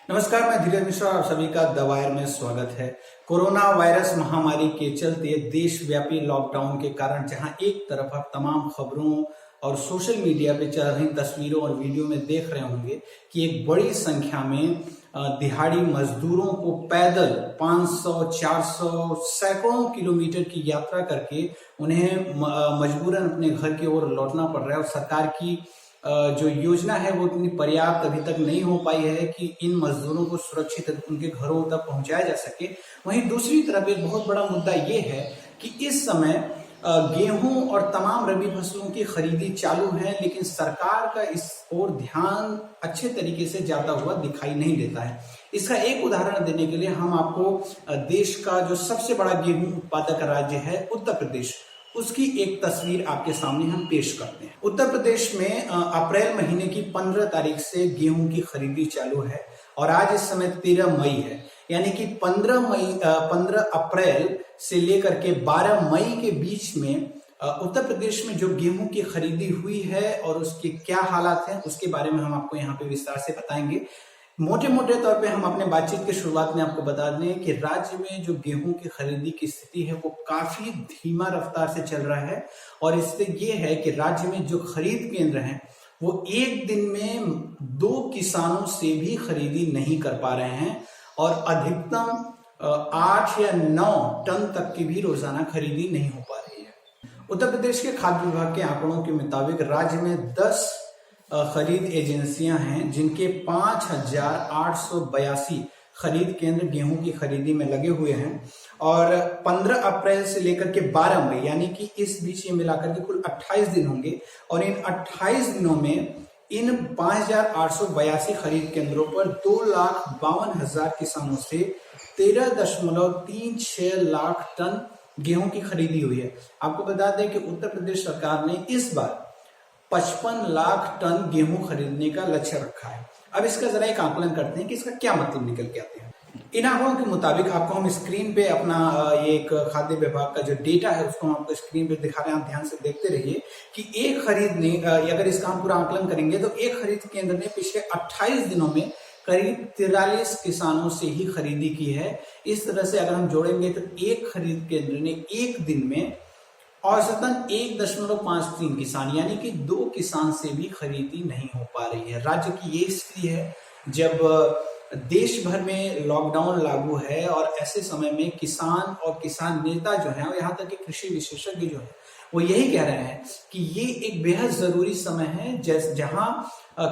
नमस्कार, मैं धीरज मिश्रा, आप सभी का द वायर में स्वागत है। कोरोना वायरस महामारी के चलते देशव्यापी लॉकडाउन के कारण जहां एक तरफ आप तमाम खबरों और सोशल मीडिया पे चल रही तस्वीरों और वीडियो में देख रहे होंगे कि एक बड़ी संख्या में दिहाड़ी मजदूरों को पैदल 500, 400, सैकड़ों किलोमीटर की यात्रा करके उन्हें मजबूरन अपने घर की ओर लौटना पड़ रहा है और सरकार की जो योजना है वो इतनी पर्याप्त अभी तक नहीं हो पाई है कि इन मजदूरों को सुरक्षित उनके घरों तक पहुंचाया जा सके। वहीं दूसरी तरफ एक बहुत बड़ा मुद्दा ये है कि इस समय गेहूं और तमाम रबी फसलों की खरीदी चालू है, लेकिन सरकार का इस ओर ध्यान अच्छे तरीके से जाता हुआ दिखाई नहीं देता है। इसका एक उदाहरण देने के लिए हम आपको देश का जो सबसे बड़ा गेहूं उत्पादक राज्य है उत्तर प्रदेश, उसकी एक तस्वीर आपके सामने हम पेश करते हैं। उत्तर प्रदेश में अप्रैल महीने की 15 तारीख से गेहूं की खरीदी चालू है और आज इस समय 13 मई है, यानी कि 15 अप्रैल से लेकर के 12 मई के बीच में उत्तर प्रदेश में जो गेहूं की खरीदी हुई है और उसके क्या हालात हैं उसके बारे में हम आपको यहाँ पे विस्तार से बताएंगे। मोटे मोटे तौर पे हम अपने बातचीत के शुरुआत में आपको बता दें कि राज्य में जो गेहूं की खरीदी की स्थिति है वो काफी धीमा रफ्तार से चल रहा है और इससे ये है कि राज्य में जो खरीद केंद्र हैं वो एक दिन में 2 किसानों से भी खरीदी नहीं कर पा रहे हैं और अधिकतम 8 या 9 टन तक की भी रोजाना खरीदी नहीं हो पा रही है। उत्तर प्रदेश के खाद्य विभाग के आंकड़ों के मुताबिक राज्य में 10 खरीद एजेंसियां हैं जिनके 5,882 खरीद केंद्र गेहूं की खरीदी में लगे हुए हैं और 15 अप्रैल से लेकर के 12 मई यानी कि इस बीच ये मिलाकर के कुल 28 दिन होंगे और इन 28 दिनों में इन 5,882 खरीद केंद्रों पर 2,52,000 किसानों से 13.36 लाख टन गेहूं की खरीदी हुई है। आपको बता दें कि उत्तर प्रदेश सरकार ने इस बार 55 लाख टन गेहूं खरीदने का लक्ष्य रखा है। अब इसका जरा एक आकलन करते हैं कि इसका क्या मतलब निकल के आते हैं। इन आंकड़ों के मुताबिक आपको हम स्क्रीन पे अपना ये एक खाद्य विभाग का जो डेटा है उसको हम आपको स्क्रीन पे दिखा रहे हैं, आप ध्यान से देखते रहिए कि एक खरीद ने अगर इसका हम पूरा आकलन करेंगे तो एक खरीद केंद्र ने पिछले 28 दिनों में करीब 43 किसानों से ही खरीदी की है। इस तरह से अगर हम जोड़ेंगे तो एक खरीद केंद्र ने एक दिन में औसतन 1.53 किसान यानी कि 2 किसान से भी खरीदी नहीं हो पा रही है। राज्य की ये स्थिति है जब देश भर में लॉकडाउन लागू है और ऐसे समय में किसान और किसान नेता जो हैं और यहाँ तक कि कृषि विशेषज्ञ जो है वो यही कह रहे हैं कि ये एक बेहद जरूरी समय है जहां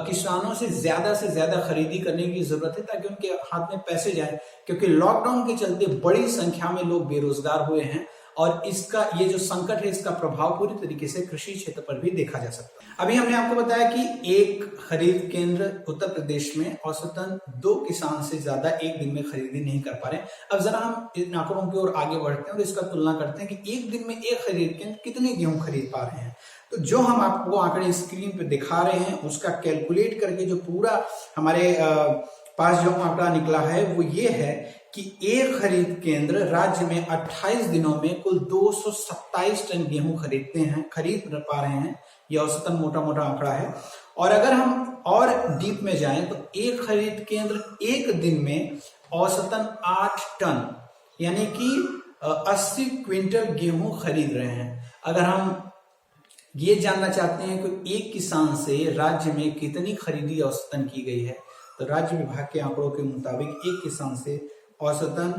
किसानों से ज्यादा खरीदी करने की जरूरत है ताकि उनके हाथ में पैसे जाए, क्योंकि लॉकडाउन के चलते बड़ी संख्या में लोग बेरोजगार हुए हैं और इसका ये जो संकट है इसका प्रभाव पूरी तरीके से कृषि क्षेत्र पर भी देखा जा सकता है। अभी हमने आपको बताया कि एक खरीद केंद्र उत्तर प्रदेश में औसतन 2 किसान से ज्यादा एक दिन में खरीदी नहीं कर पा रहे। अब जरा हम इन आंकड़ों की ओर आगे बढ़ते हैं और इसका तुलना करते हैं कि एक दिन में एक खरीद केंद्र कितने गेहूं खरीद पा रहे हैं। तो जो हम आपको आंकड़े स्क्रीन पे दिखा रहे हैं उसका कैलकुलेट करके जो पूरा हमारे पास जो आंकड़ा निकला है वो ये है कि एक खरीद केंद्र राज्य में 28 दिनों में कुल 227 टन गेहूं खरीद पा रहे हैं। यह औसतन मोटा मोटा आंकड़ा है और अगर हम और डीप में जाएं तो एक खरीद केंद्र एक दिन में औसतन 8 टन यानी कि 80 क्विंटल गेहूं खरीद रहे हैं। अगर हम ये जानना चाहते हैं कि एक किसान से राज्य में कितनी खरीदी औसतन की गई है तो राज्य विभाग के आंकड़ों के मुताबिक एक किसान से औसतन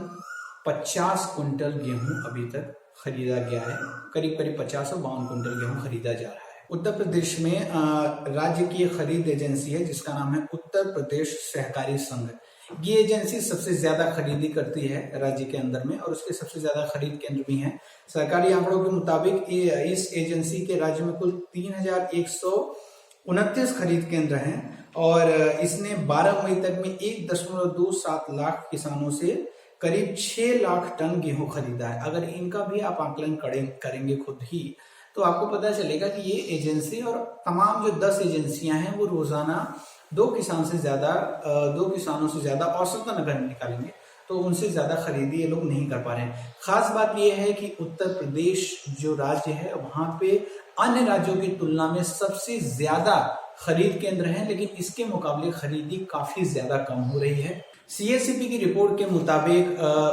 50 कुंटल गेहूं अभी तक खरीदा गया है। करीब 50 और 52 कुंटल गेहूं खरीदा जा रहा है। उत्तर प्रदेश में राज्य की एक खरीद एजेंसी है जिसका नाम है उत्तर प्रदेश सहकारी संघ। ये एजेंसी सबसे ज्यादा खरीदी करती है राज्य के अंदर में और उसके सबसे ज्यादा खरीद केंद्र भी हैं। सरकारी आंकड़ों के मुताबिक इस एजेंसी के राज्य में कुल 3,129 खरीद केंद्र हैं और इसने 12 मई तक में 1.27 लाख किसानों से करीब 6 लाख टन गेहूं खरीदा है। अगर इनका भी आप आकलन करेंगे खुद ही तो आपको पता चलेगा कि ये एजेंसी और तमाम जो 10 एजेंसियां हैं वो रोजाना 2 किसानों से ज्यादा औसतन अगर निकालेंगे तो उनसे ज्यादा खरीदी ये लोग नहीं कर पा रहे हैं। खास बात यह है कि उत्तर प्रदेश जो राज्य है वहां पे अन्य राज्यों की तुलना में सबसे ज्यादा खरीद केंद्र हैं, लेकिन इसके मुकाबले खरीदी काफी ज्यादा कम हो रही है। सीएससीपी की रिपोर्ट के मुताबिक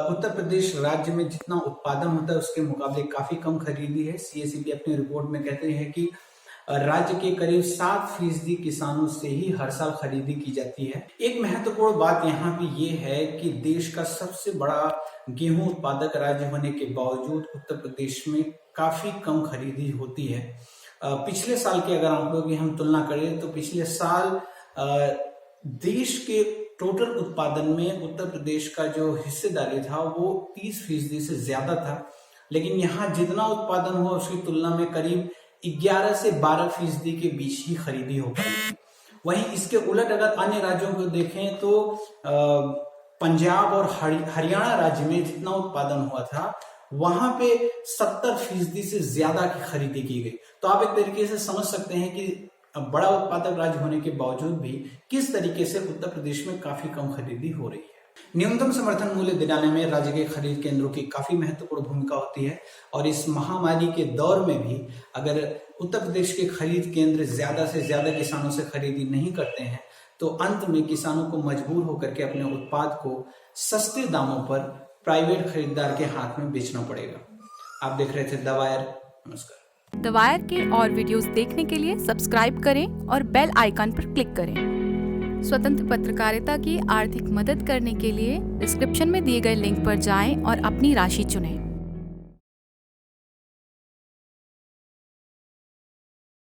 उत्तर प्रदेश राज्य में जितना उत्पादन होता है उसके मुकाबले काफी कम खरीदी है। सीएससीपी अपनी रिपोर्ट में कहते हैं कि राज्य के करीब 7% किसानों से ही हर साल खरीदी की जाती है। एक महत्वपूर्ण बात यहाँ पे ये है कि देश का सबसे बड़ा गेहूं उत्पादक राज्य होने के बावजूद उत्तर प्रदेश में काफी कम खरीदी होती है। पिछले साल के अगर आंकड़ों की हम तुलना करें तो पिछले साल देश के टोटल उत्पादन में उत्तर प्रदेश का जो हिस्सेदारी था वो 30% से ज्यादा था, लेकिन यहाँ जितना उत्पादन हुआ उसकी तुलना में करीब 11 से 12% के बीच ही खरीदी हो पाई। वहीं इसके उलट अगर अन्य राज्यों को देखें तो पंजाब और हरियाणा राज्य में जितना उत्पादन हुआ था वहां पे 70% से ज्यादा की खरीदी की गई। तो आप एक तरीके से समझ सकते हैं कि बड़ा उत्पादक राज्य होने के बावजूद भी किस तरीके से उत्तर प्रदेश में काफी कम खरीदी हो रही है। न्यूनतम समर्थन मूल्य दिलाने में राज्य के खरीद केंद्रों की काफी महत्वपूर्ण भूमिका होती है और इस महामारी के दौर में भी अगर उत्तर प्रदेश के खरीद केंद्र ज्यादा से ज्यादा किसानों से खरीदी नहीं करते हैं तो अंत में किसानों को मजबूर होकर के अपने उत्पाद को सस्ते दामों पर प्राइवेट खरीदार के हाथ में बेचना पड़ेगा। आप देख रहे थे द वायर। नमस्कार। द वायर के और वीडियोस देखने के लिए सब्सक्राइब करें और बेल आइकन पर क्लिक करें। स्वतंत्र पत्रकारिता की आर्थिक मदद करने के लिए डिस्क्रिप्शन में दिए गए लिंक पर जाएं और अपनी राशि चुनें।